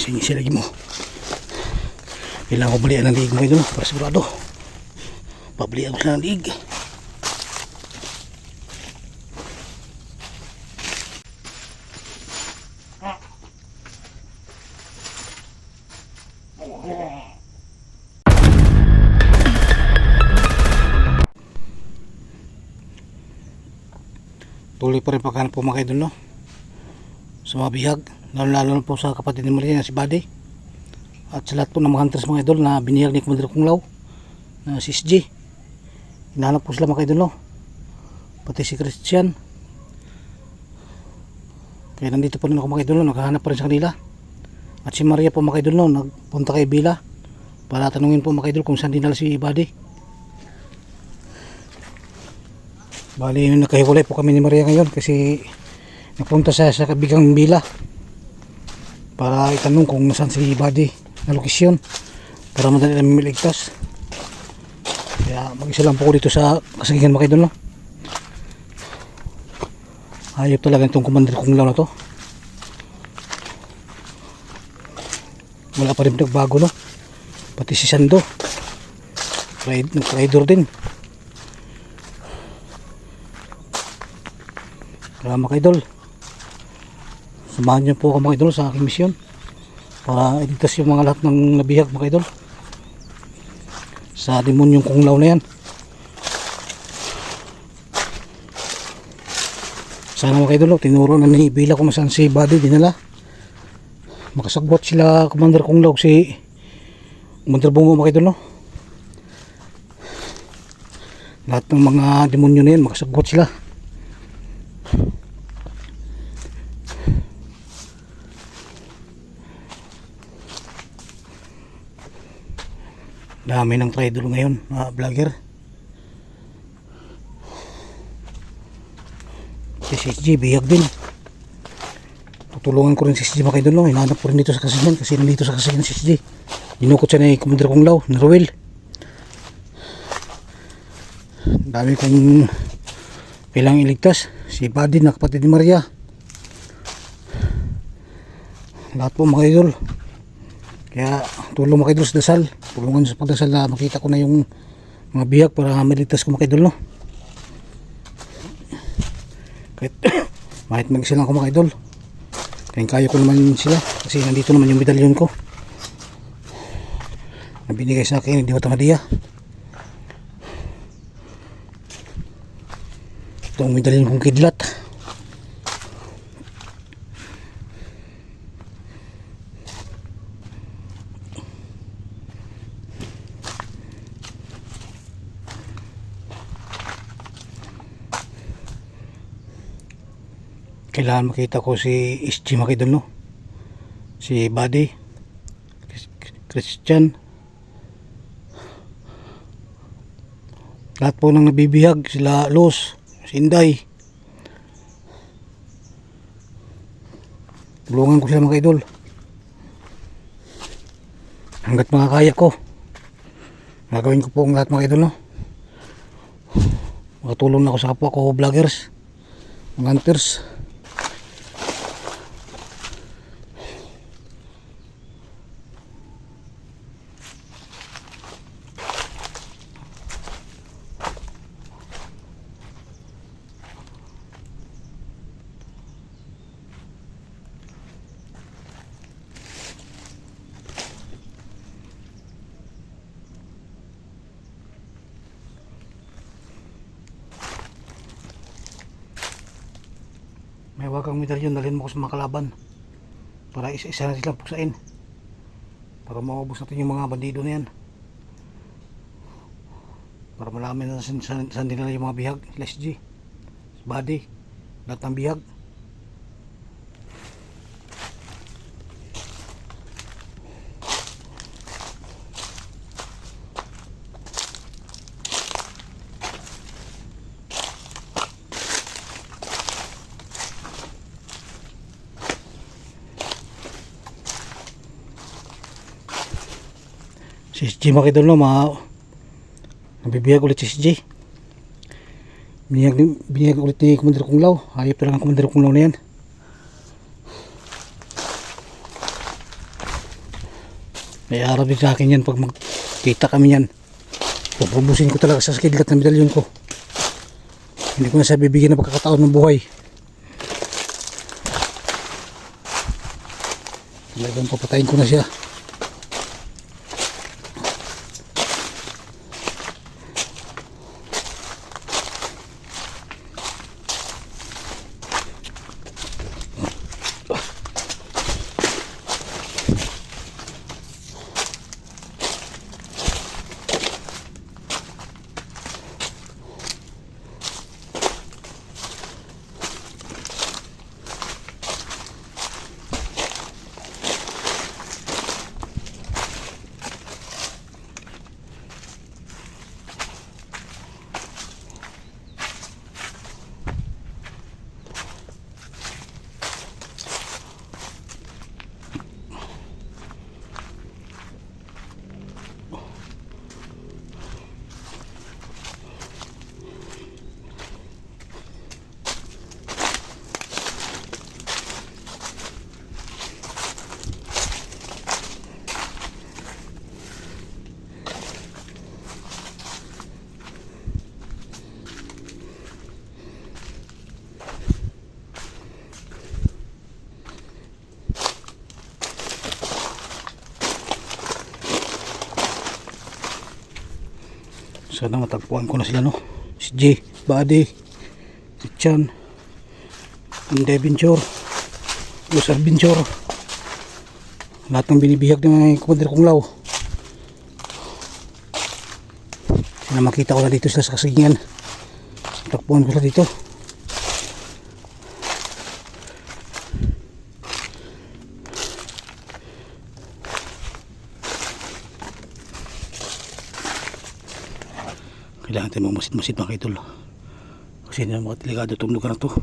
Sinisya lagi mo. Kailangan ko balian ng liig mo idol para sigurado. Pabalian ko siya ng liig. Tuloy pa rin paghanap po mga idol, no? Sa mga bihag, lalo po sa kapatid ni Maria na si Buddy, at sa lahat po ng mga hunters mga idol na binihag ni Commander Kung Lao na si SG. Hinahanap po sila mga idol, no? Pati si Christian. Kaya nandito po rin ako mga idol, no? Naghahanap pa rin sa kanila. At si Maria po mga idol, no? Nagpunta kay Bila para tanungin po mga idol kung saan dinala si Buddy. Bali, nagkahiwalay po kami ni Maria ngayon kasi napunta sa kabigang Bila para itanong kung nasaan si Buddy na lokasyon para madali namin miligtas. Kaya mag-isa lang po ko dito sa kasagingan mga idol, no? Hayop talaga itong Commander Kung Lao na to. Wala pa rin nagbago, no? Pati si Sando nag-rider din. Kaya mga idol, samahan niyo po ako mga idol sa aking misyon para iligtas yung mga lahat ng nabihag mga idol sa demonyong Kung Lao na yan. Sana mga idol, tinuro na ni Bila kung saan si Buddy dinala. Makasagwat sila Commander Kung Lao si Commander Bungo mga idol, no? Lahat ng mga demonyo na yan makasagwat sila. Dami ng trader ngayon, vlogger. Si SG bihag din. Tutulungan ko rin si SG mga idol, no? Hinahanap ko rin dito sa kasingan kasi nandito sa kasingan si SG. Dinukot siya ni Commander Kung Lao na Ruel. Dami kong kailangang iligtas. Si Buddy na kapatid ni Maria. Lahat po mga idol. Kaya tulong mga idol sa dasal. Tulungan sa pagdasal na makita ko na yung mga bihag para maligtas ko mga idol, no? Kahit mahit mag-isa lang ako mga idol, kaya ko naman sila kasi nandito naman yung medalyon ko na binigay sa akin ni Diwata Madia. Itong medalyon kong kidlat. Kailangan makita ko si SG mga idol, no? Si Buddy, Christian, lahat po nang nabibihag, sila Luz, si Inday. Tulungan ko sila mga idol hanggat makakaya ko. Gagawin ko po ang lahat mga idol, no? Makatulong na ako sa kapwa ko vloggers, mga hunters. May wagang medalyon, dalhin mo ko sa mga kalaban para isa-isa na silang puksain para maubos natin yung mga bandido na yan, para malaman na saan dinala yung mga bihag. SG, Buddy, lahat ng bihag. Si SG mga idol, no? Nabibihag ulit si SG. Binihag ulit ni Commander Kung Lao. Hayop lang ang Commander Kung Lao na yan. May araw din sa akin yan pag magkita kami yan. Pupubusin ko talaga sa kidlat na medalyon ko. Hindi ko na siya bibigyan ng pagkakataon ng buhay. Talagang papatayin ko na siya. Sana matagpuan ko na sila, no? Si J, Buddy, si Chan, Inday Adventure, Luz Adventure, lahat ng binibihag ng mga Commander Kung Lao. Sana makita ko na dito sila sa kasingan. Tagpuan ko sila dito. Kailangan tayo mamasid-masid mga kaidol, kasi hindi na mga delikado itong lugar na to.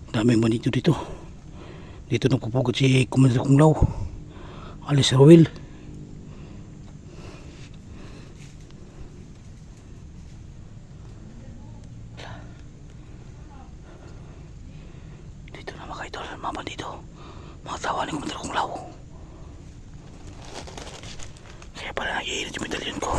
Daming manito dito. Dito nagpupugot si Commander Kung Lao, Alice Rowell. Dito na mga kaidol, mga bandito, mga tawa ni Commander Kung Lao. Kaya pala nag-iinit yung medalyon ko.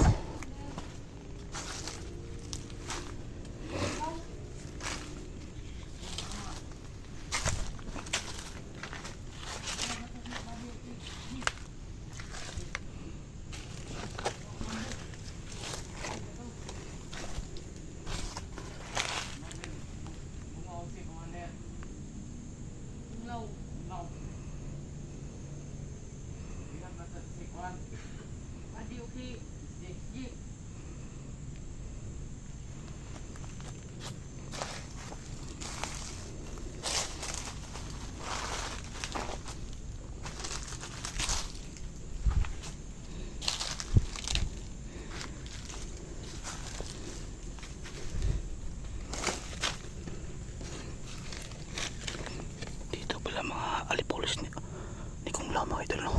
Alipolis ni Kung Lao mga idol, no?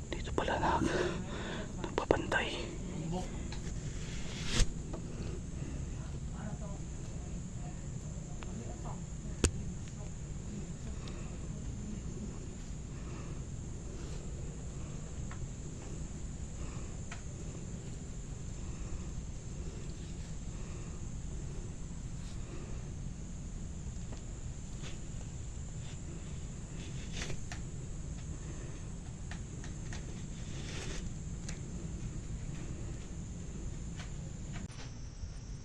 Dito pala nagpapantay.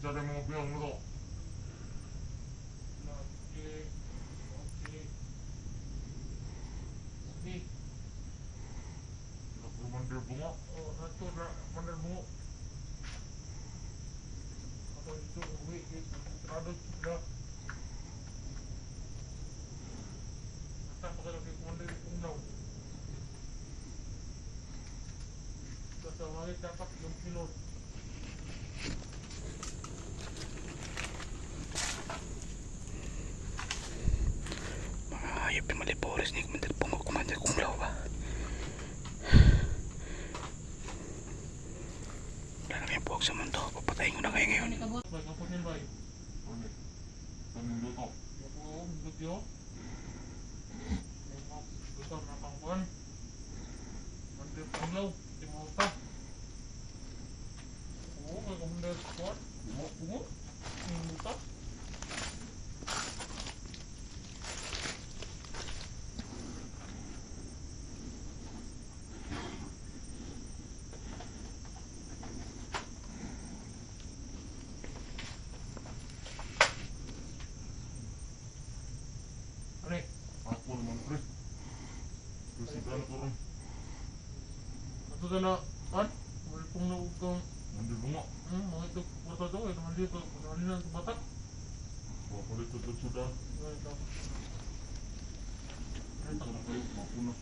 Jadi mau bilang dulu. Oke, oke, oke. Sudah perlu mandir bunga. Oh, satu ada mandir bunga. Apa itu? Ada sudah. Kita pakai lagi mandir bunga. Kita lagi dapat 6 kilo. Hayop yung Malipolis ni Commander Kung Lao ba? Wala na yung buwag sa mundo. Papatayin ko na kayo ngayon. Baik, kapunin baik. Boleh. Tanong luto. Yung luto. Besar na pangkuhan. Mandir pa kagala, kan? May pong nautang. Hindi bunga. Mga ito, bata daw, ito mali ito. Mali na ito bata. Papalit ito sudah. Ito. Ito na kayo, mapuna.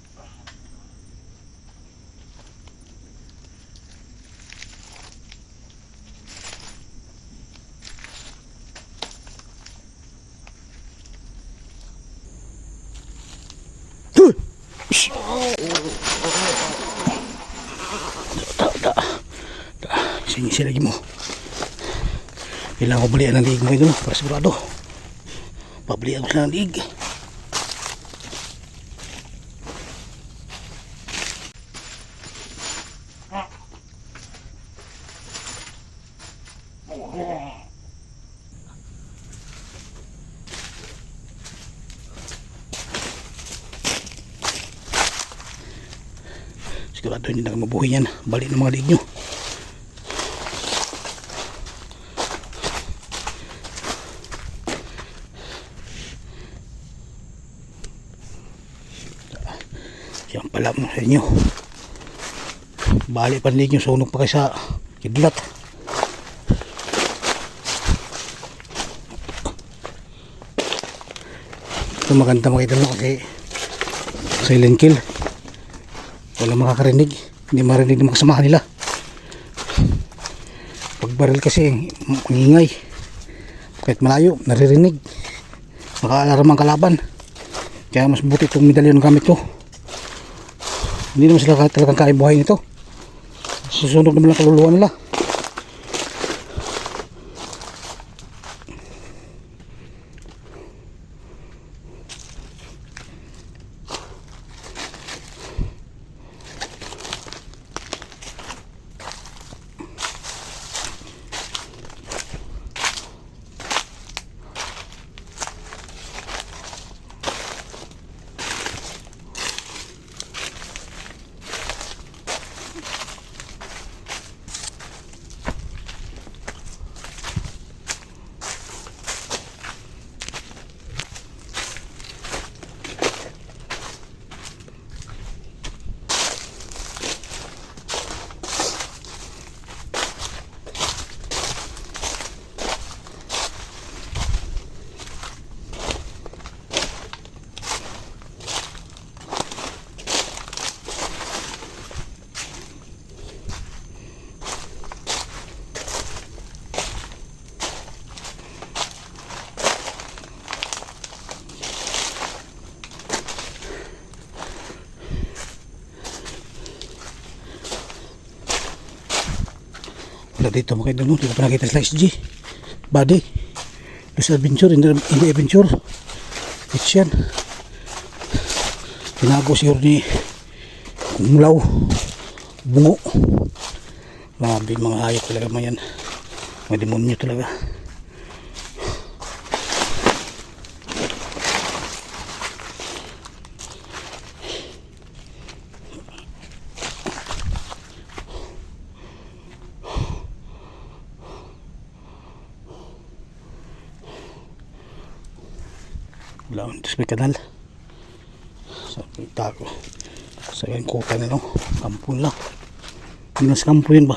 Shhh. Singisi lagi mo. Kailangan ko balian ng liig mo ito para sigurado. Pabalian ko sila ng liig. Sigurado hindi na mabuhay yan. Balik ng mga liig nyo. Yan pala mo sa inyo. Balik pa liig nyo. Sunog pa kayo sa kidlat. Ito maganda makita mo kasi silent kill. Wala makakarinig, hindi marinig ng mga kasamahan nila. Pag baril kasi mangingay, kahit malayo naririnig, makaalarm ang kalaban. Kaya mas buti itong medalyon gamit ko. Hindi naman sila talagang kaibuhay nito. Susunog naman ang kaluluwa nila. Wala dito mga idol, hindi ko pa nakita sila SG Body Loose Adventure, hindi adventure. It's yan. Tinago siguro ni Kumlaw Bungo. Labi mga hayop talaga mga yan. Mga demonyo talaga. Wala akong may kanal sa tago sa yung kuta na no, kampo lang. Hindi mas kampo yun ba?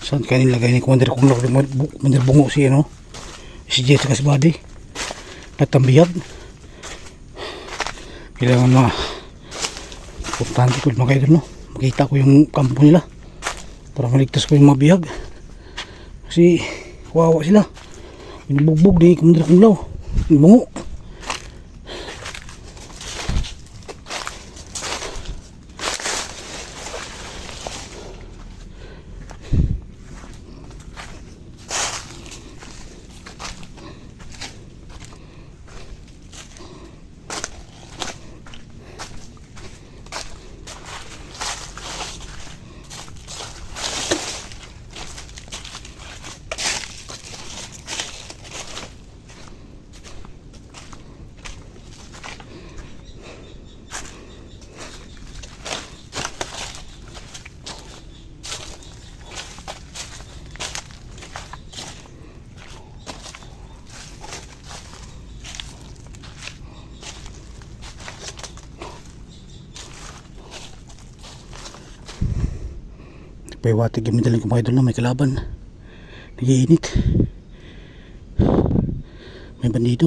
Saan kaya nilagay ni Commander kung Commander Bungo si ano? Si Jet kasi body. At ang bihag. Kailangan importante ko mga idol, no? Makita ko yung kampo nila para maligtas ko yung mga bihag. Kasi kawawa sila. Binubugbog ni Commander Kunglaw. Yung bungo. Paiwatig yung madaling mga idol na may kalaban. Nagiinit. May bandido.